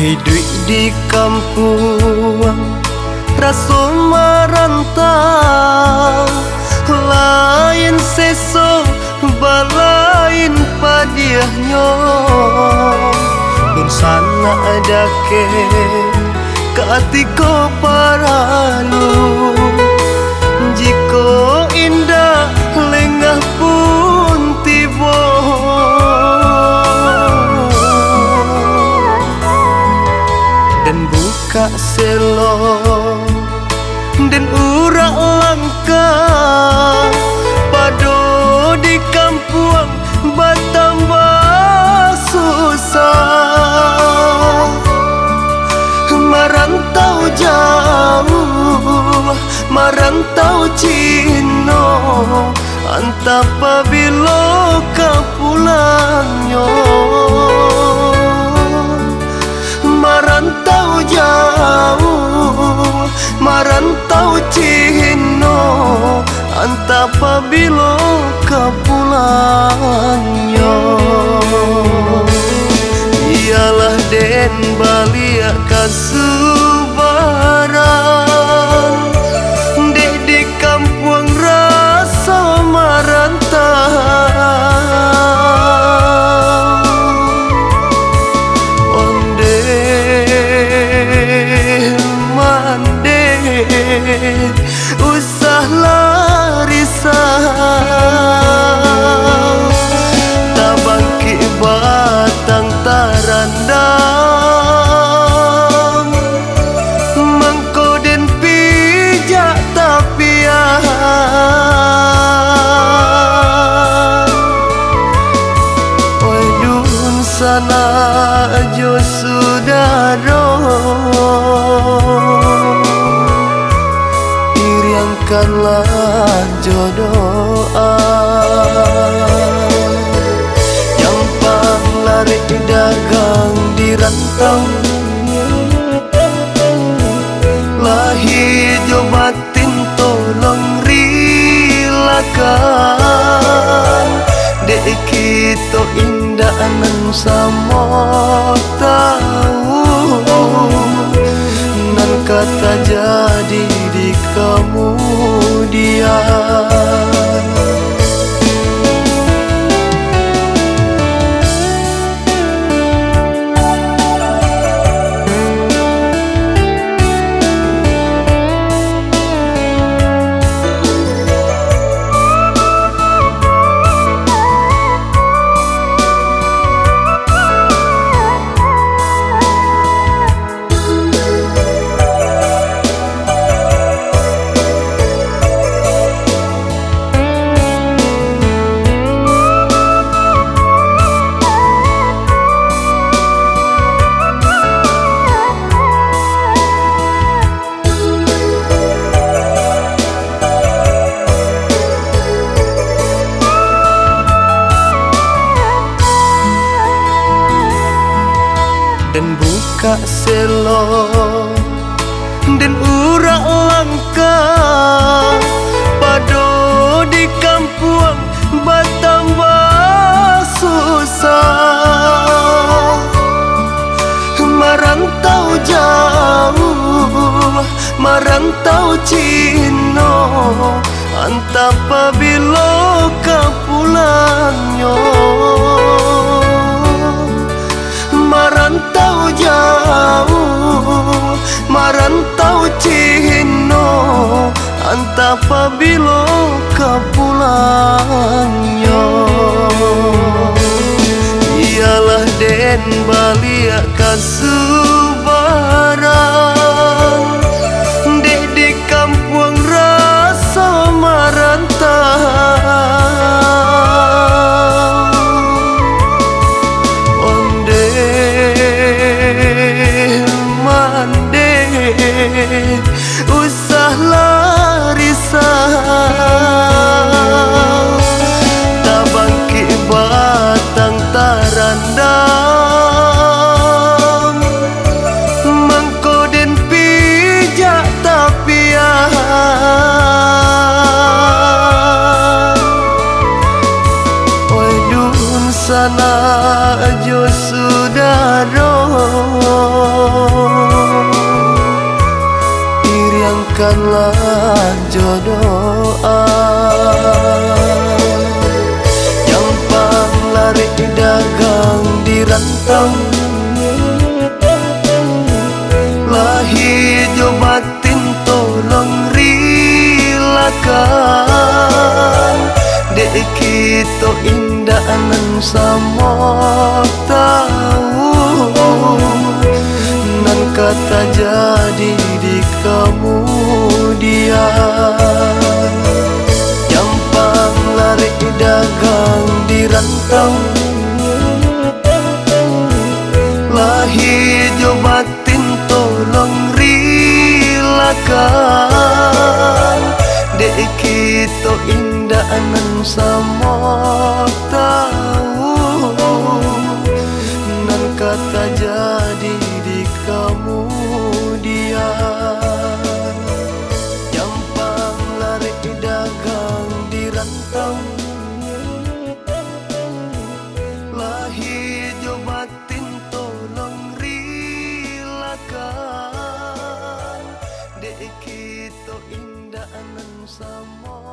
Hidup di kampung rasa merantau, lain seso balain padiahnya. Insana ada ke katiko paralu, jiko indah lengah pun tiba. Dan buka selo dan urak langka pado di kampung bertambah susah. Merantau jauh, merantau Cino, entah apabila kau pulangnya. Merantau jauh, merantau Cino, entah apabila kau pulangnya. Ialah den balik kasubaran, di kampung rasa merantau. Onde mande usah larisau, tabangki batang tarandang, mengkoden pijak tapian. Oi dun sana jo sudaro, iriangkanlah jodohan. Jampang lari dagang di rantau, lahir jo batin tolong rilakan. Dek kita indah nan sama tahu, nan kata jadi di kemudian. Dan buka selo dan urak langka pado di kampung bertambah susah. Merantau jauh, merantau Cino, entah apabila kau pulangnya. Merantau jauh, merantau Cino, entah apabila kau pulangnya. Ialah den balik kasubaran, di kampung rasa merantau. Onde mande usah larisau, tabangki batang tarandang, mengkoden pijak tapian. Oi dun sana jo sudaro, bukanlah jodoh Jampang lari dagang di rantau Lahir jo batin tolong rilakan Dek kita indah nan sama tahu Nan kata jadi di kemudian Jampang lari dagang di rantau Lahir jo batin tolong rilakan Dek kita indah nan sama tahu Nan kata jadi di kemudian Jampang lari dagang di rantau Lahir jo batin tolong rilakan Dek kita indah nan sama